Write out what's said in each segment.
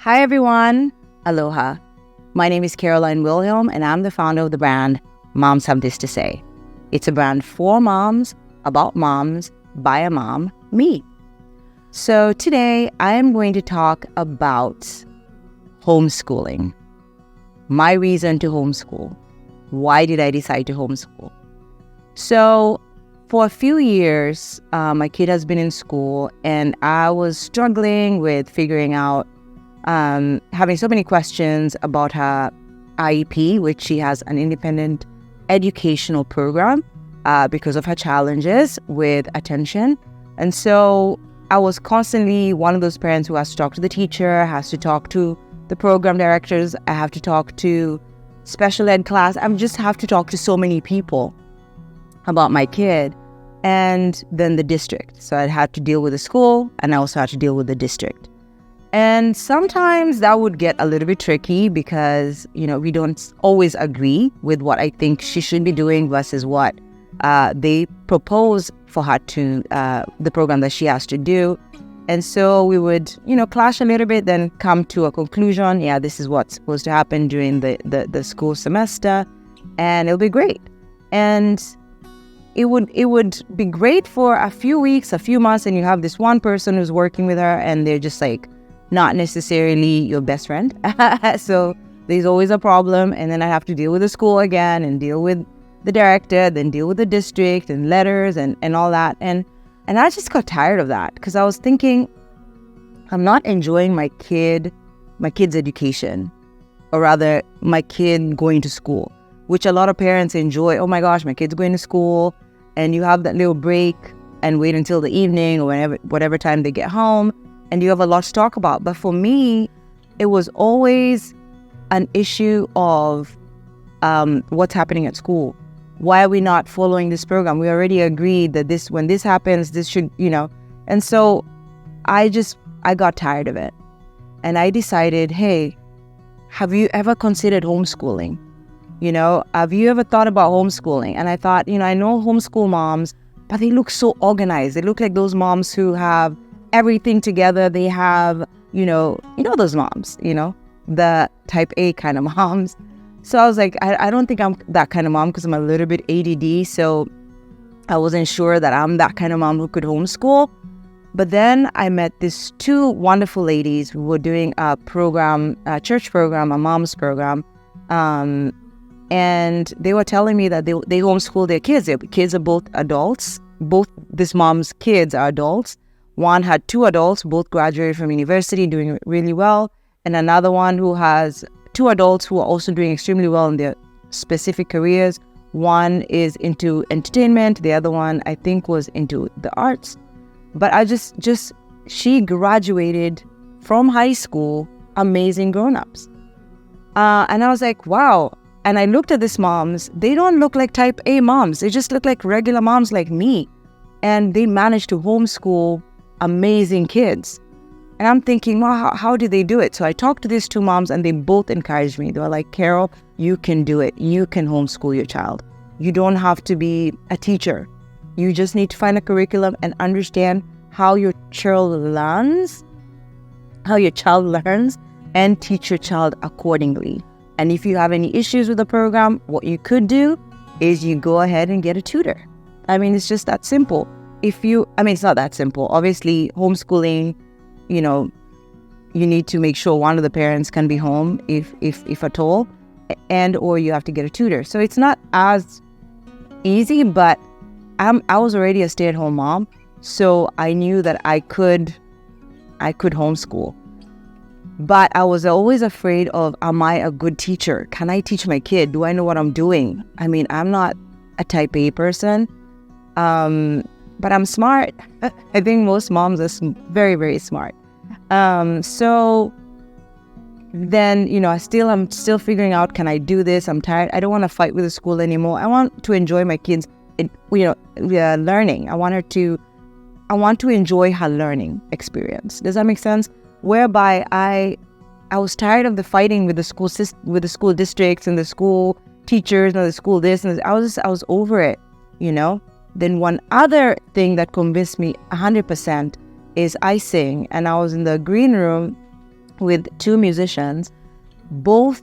Hi everyone, aloha. My name is Caroline Wilhelm and I'm the founder of the brand Moms Have This to Say. It's a brand for moms, about moms, by a mom, me. So today I am going to talk about homeschooling. My reason to homeschool. Why did I decide to homeschool? So for a few years, my kid has been in school and I was struggling with figuring out having so many questions about her IEP, which she has an independent educational program because of her challenges with attention. And so I was constantly one of those parents who has to talk to the teacher, has to talk to the program directors, I have to talk to special ed class. I just have to talk to so many people about my kid and then the district. So I had to deal with the school and I also had to deal with the district. And sometimes that would get a little bit tricky because, we don't always agree with what I think she should be doing versus what they propose for her to, the program that she has to do. And so we would, clash a little bit, then come to a conclusion. Yeah, this is what's supposed to happen during the school semester, and it'll be great. And it would be great for a few weeks, a few months, and you have this one person who's working with her, and they're just like, not necessarily your best friend. So there's always a problem. And then I have to deal with the school again and deal with the director, then deal with the district and letters and all that. And I just got tired of that because I was thinking, I'm not enjoying my kid's education, or rather my kid going to school, which a lot of parents enjoy. Oh my gosh, my kid's going to school, and you have that little break and wait until the evening or whatever time they get home. And you have a lot to talk about. But for me, it was always an issue of what's happening at school. Why are we not following this program? We already agreed that when this happens, this should, And so I got tired of it. And I decided, hey, have you ever considered homeschooling? Have you ever thought about homeschooling? And I thought, I know homeschool moms, but they look so organized. They look like those moms who have everything together. They have, those moms, the type A kind of moms. So I was like, I don't think I'm that kind of mom because I'm a little bit ADD. So I wasn't sure that I'm that kind of mom who could homeschool. But then I met these two wonderful ladies who were doing a program, a church program, a mom's program. And they were telling me that they homeschool their kids. Their kids are both adults. Both this mom's kids are adults. One had two adults, both graduated from university, doing really well. And another one who has two adults who are also doing extremely well in their specific careers. One is into entertainment. The other one, I think, was into the arts. But she graduated from high school, amazing grown-ups. And I was like, wow. And I looked at these moms. They don't look like type A moms. They just look like regular moms like me. And they managed to homeschool amazing kids. And I'm thinking, well, how do they do it? So I talked to these two moms and they both encouraged me. They were like, Carol, you can do it. You can homeschool your child. You don't have to be a teacher. You just need to find a curriculum and understand how your child learns, and teach your child accordingly. And if you have any issues with the program, what you could do is you go ahead and get a tutor. It's just that simple. It's not that simple. Obviously, homeschooling, you need to make sure one of the parents can be home if at all, or you have to get a tutor. So it's not as easy, but I was already a stay-at-home mom, so I knew that I could homeschool. But I was always afraid of, am I a good teacher? Can I teach my kid? Do I know what I'm doing? I'm not a type A person. But I'm smart. I think most moms are very, very smart. So then, I'm still figuring out, can I do this? I'm tired. I don't want to fight with the school anymore. I want to enjoy my kids, learning. I want to enjoy her learning experience. Does that make sense? Whereby I was tired of the fighting with the school districts and the school teachers and the school this, and I was over it, Then one other thing that convinced me 100% is I sing, and I was in the green room with two musicians. Both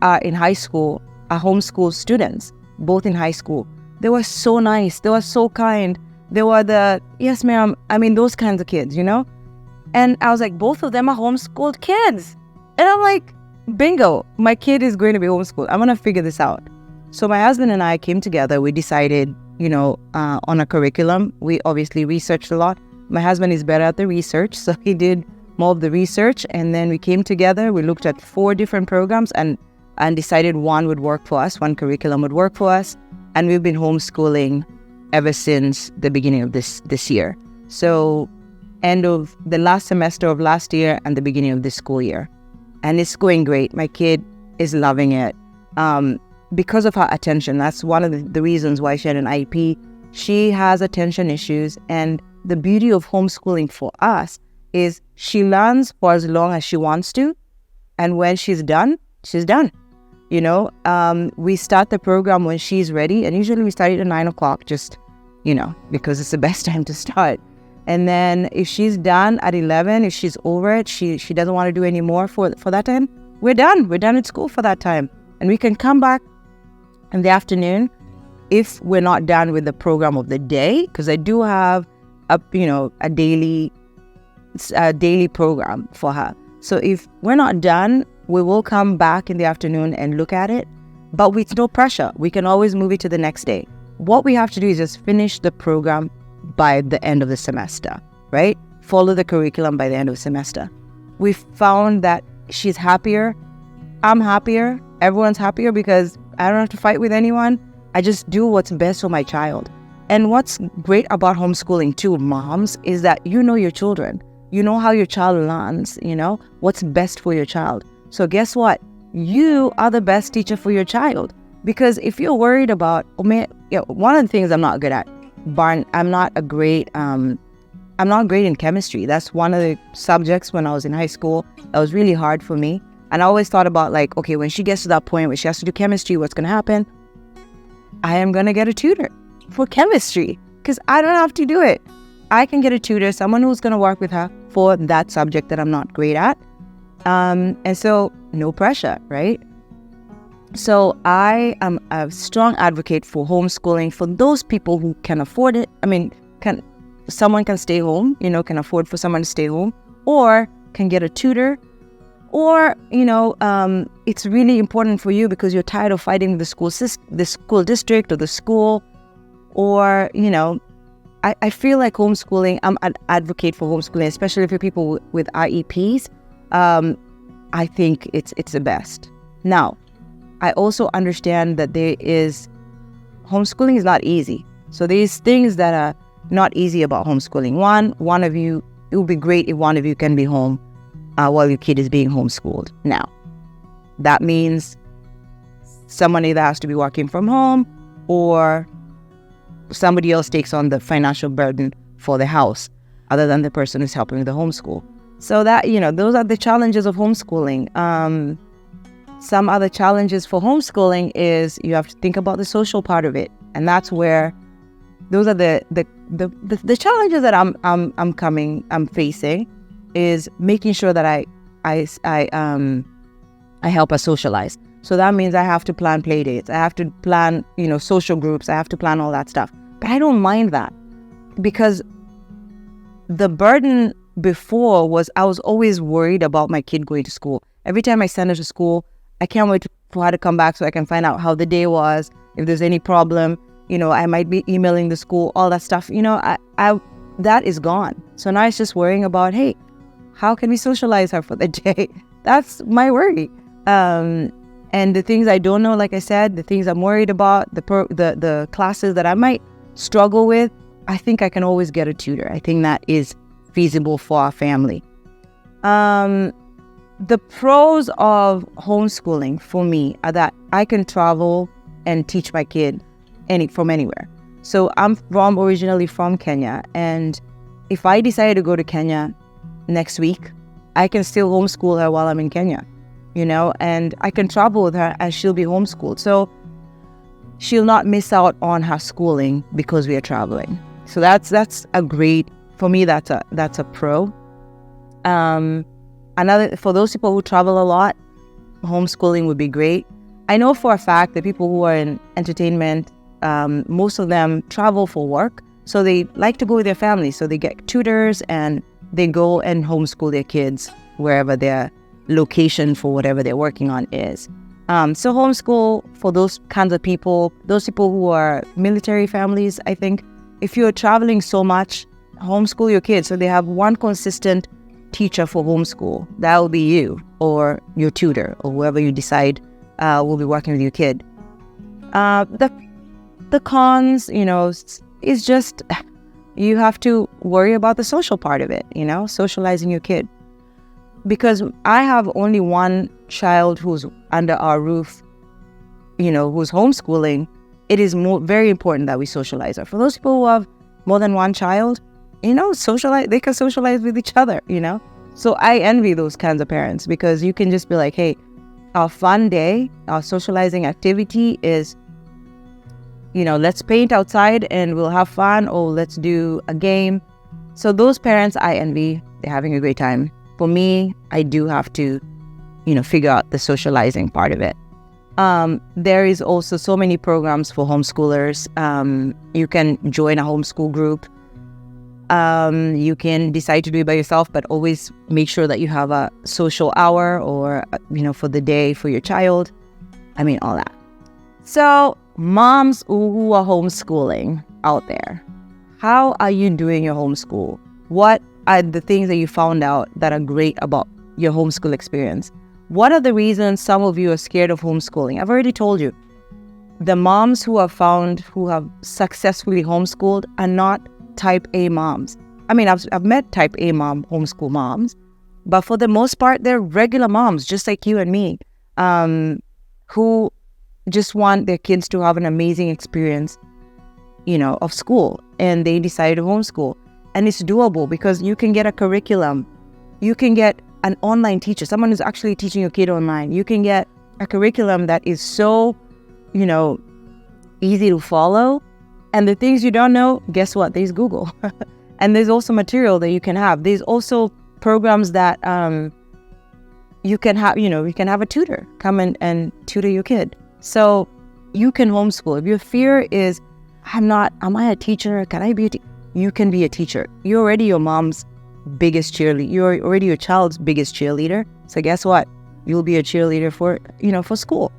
are in high school, are homeschool students, both in high school. They were so nice. They were so kind. They were the, yes, ma'am. I mean, those kinds of kids, you know? And I was like, both of them are homeschooled kids. And I'm like, bingo, my kid is going to be homeschooled. I'm going to figure this out. So my husband and I came together. We decided, on a curriculum. We obviously researched a lot. My husband is better at the research, so he did more of the research. And then we came together. We looked at 4 different programs and decided one would work for us. One curriculum would work for us. And we've been homeschooling ever since the beginning of this year. So end of the last semester of last year and the beginning of this school year. And it's going great. My kid is loving it. Because of her attention, that's one of the reasons why she had an IEP. She has attention issues. And the beauty of homeschooling for us is she learns for as long as she wants to. And when she's done, she's done. We start the program when she's ready. And usually we start it at 9 o'clock, just, because it's the best time to start. And then if she's done at 11, if she's over it, she doesn't want to do any more for that time, we're done. We're done at school for that time. And we can come back in the afternoon if we're not done with the program of the day, because I do have a daily program for her. So if we're not done, we will come back in the afternoon and look at it, but with no pressure. We can always move it to the next day. What we have to do is just finish the program by the end of the semester, right? Follow the curriculum by the end of the semester. We found that she's happier. I'm happier. Everyone's happier because I don't have to fight with anyone. I just do what's best for my child. And what's great about homeschooling too, moms, is that you know your children. You know how your child learns, what's best for your child. So guess what? You are the best teacher for your child. Because if you're worried about, one of the things I'm not good at, I'm not great in chemistry. That's one of the subjects when I was in high school that was really hard for me. And I always thought about okay, when she gets to that point where she has to do chemistry, what's going to happen? I am going to get a tutor for chemistry because I don't have to do it. I can get a tutor, someone who's going to work with her for that subject that I'm not great at. And so no pressure, right? So I am a strong advocate for homeschooling for those people who can afford it. I mean, someone can stay home, can afford for someone to stay home, or can get a tutor, or, it's really important for you because you're tired of fighting the school district or the school, or, I feel like homeschooling, I'm an advocate for homeschooling, especially for people with IEPs. I think it's the best. Now, I also understand that homeschooling is not easy. So there's things that are not easy about homeschooling. One of you, it would be great if one of you can be home while your kid is being homeschooled. Now, that means someone either has to be working from home or somebody else takes on the financial burden for the house other than the person who's helping with the homeschool. So that, those are the challenges of homeschooling. Some other challenges for homeschooling is you have to think about the social part of it. And that's where those are the challenges that I'm facing, is making sure that I help us socialize. So that means I have to plan play dates. I have to plan, social groups. I have to plan all that stuff. But I don't mind that, because the burden before was I was always worried about my kid going to school. Every time I send her to school, I can't wait for her to come back so I can find out how the day was, if there's any problem. I might be emailing the school, all that stuff. That is gone. So now it's just worrying about, hey, how can we socialize her for the day? That's my worry. And the things I don't know, like I said, the things I'm worried about, the classes that I might struggle with, I think I can always get a tutor. I think that is feasible for our family. The pros of homeschooling for me are that I can travel and teach my kid from anywhere. So I'm originally from Kenya, and if I decided to go to Kenya next week, I can still homeschool her while I'm in Kenya, and I can travel with her and she'll be homeschooled. So she'll not miss out on her schooling because we are traveling. So that's a great, for me, that's a pro. For those people who travel a lot, homeschooling would be great. I know for a fact that people who are in entertainment, most of them travel for work. So they like to go with their family. So they get tutors and they go and homeschool their kids wherever their location for whatever they're working on is. So homeschool for those kinds of people, those people who are military families, I think if you're traveling so much, homeschool your kids. So they have one consistent teacher for homeschool. That will be you or your tutor or whoever you decide will be working with your kid. The cons, is just you have to worry about the social part of it, socializing your kid. Because I have only one child who's under our roof, who's homeschooling, it is very important that we socialize her. For those people who have more than one child, socialize, they can socialize with each other, So I envy those kinds of parents because you can just be like, hey, our fun day, our socializing activity is, let's paint outside and we'll have fun, or let's do a game. So those parents I envy, they're having a great time. For me, I do have to, figure out the socializing part of it. There is also so many programs for homeschoolers. You can join a homeschool group. You can decide to do it by yourself, but always make sure that you have a social hour or, for the day for your child. All that. So moms who are homeschooling out there, how are you doing your homeschool? What are the things that you found out that are great about your homeschool experience? What are the reasons some of you are scared of homeschooling? I've already told you. The moms who have successfully homeschooled are not type A moms. I've met type A homeschool moms, but for the most part, they're regular moms, just like you and me, who just want their kids to have an amazing experience, of school, and they decide to homeschool. And it's doable because you can get a curriculum. You can get an online teacher, someone who's actually teaching your kid online. You can get a curriculum that is so, easy to follow. And the things you don't know, guess what? There's Google. And there's also material that you can have. There's also programs that you can have, you can have a tutor come and tutor your kid. So you can homeschool. If your fear is, am I a teacher? Can I be a teacher? You can be a teacher. You're already your mom's biggest cheerleader. You're already your child's biggest cheerleader. So guess what? You'll be a cheerleader for school.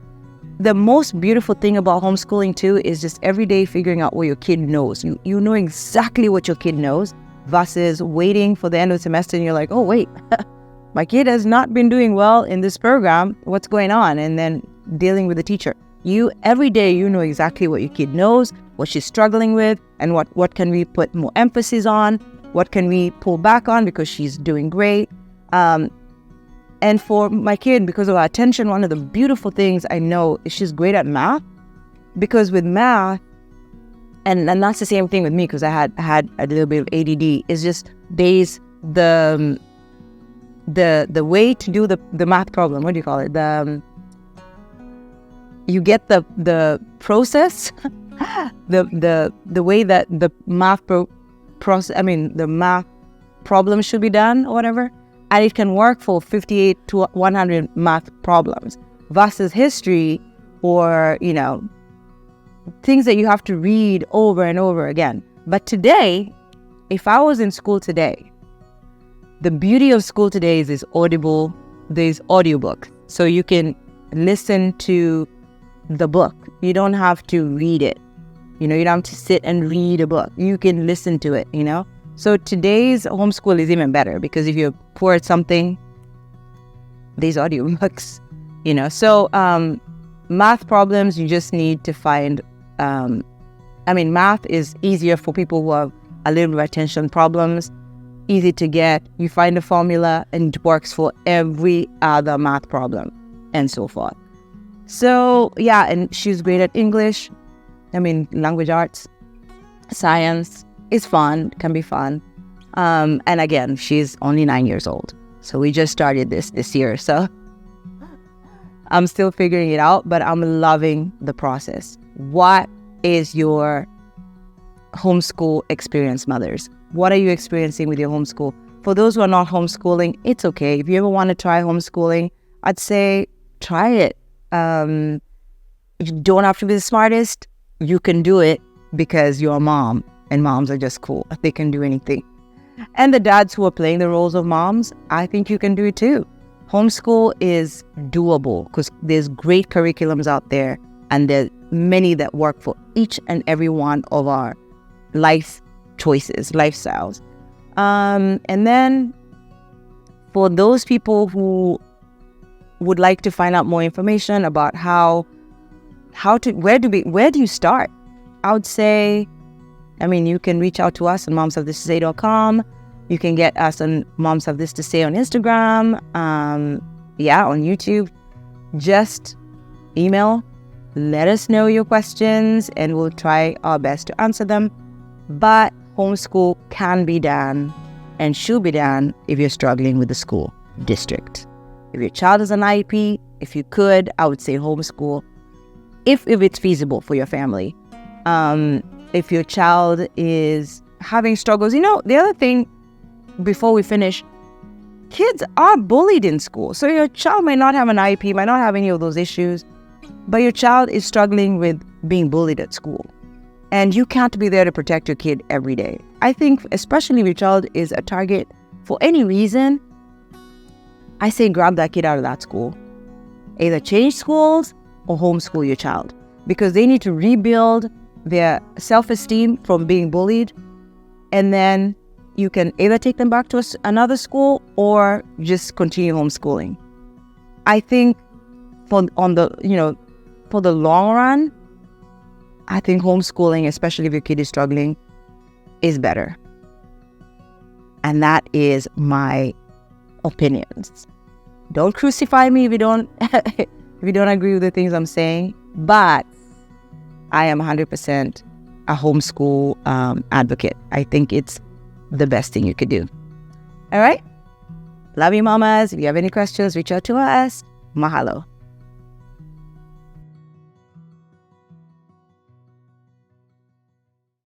The most beautiful thing about homeschooling too is just every day figuring out what your kid knows. You know exactly what your kid knows versus waiting for the end of the semester and you're like, oh wait, my kid has not been doing well in this program. What's going on? And then dealing with the teacher. Every day you know exactly what your kid knows, what she's struggling with, and what can we put more emphasis on, what can we pull back on because she's doing great. And for my kid, because of our attention, one of the beautiful things I know is she's great at math. Because with math, and that's the same thing with me because I had a little bit of ADD, is just the way to do the math problem. What do you call it? You get the process, the way that the math the math problem should be done or whatever. And it can work for 58 to 100 math problems versus history or, things that you have to read over and over again. But today, if I was in school today, the beauty of school today is there's audiobook. So you can listen to the book. You don't have to read it. You don't have to sit and read a book. You can listen to it, So today's homeschool is even better because if you're poor at something, there's audiobooks, So math problems, you just need to find, math is easier for people who have a little bit of attention problems, easy to get. You find a formula and it works for every other math problem and so forth. So yeah, and she's great at English, language arts, science. Is fun, can be fun. And again, she's only 9 years old. So we just started this year. So I'm still figuring it out, but I'm loving the process. What is your homeschool experience, mothers? What are you experiencing with your homeschool? For those who are not homeschooling, it's okay. If you ever want to try homeschooling, I'd say try it. You don't have to be the smartest. You can do it because you're a mom, and moms are just cool. They can do anything. And the dads who are playing the roles of moms, I think you can do it too. Homeschool is doable because there's great curriculums out there, and there's many that work for each and every one of our life choices, lifestyles. And then for those people who would like to find out more information about where do you start? I would say, you can reach out to us on momshavethistosay.com. You can get us on Moms Have This to Say on Instagram, on YouTube. Just email, let us know your questions, and we'll try our best to answer them. But homeschool can be done and should be done if you're struggling with the school district. If your child is an IEP, if you could, I would say homeschool, if it's feasible for your family. If your child is having struggles, the other thing before we finish, kids are bullied in school. So your child might not have an IEP, might not have any of those issues, but your child is struggling with being bullied at school. And you can't be there to protect your kid every day. I think, especially if your child is a target for any reason, I say grab that kid out of that school. Either change schools or homeschool your child, because they need to rebuild their self-esteem from being bullied. And then you can either take them back to another school or just continue homeschooling. I think for the long run, I think homeschooling, especially if your kid is struggling, is better. And that is my opinions. Don't crucify me if you don't agree with the things I'm saying. But I am 100% a homeschool advocate. I think it's the best thing you could do. All right? Love you, mamas. If you have any questions, reach out to us. Mahalo.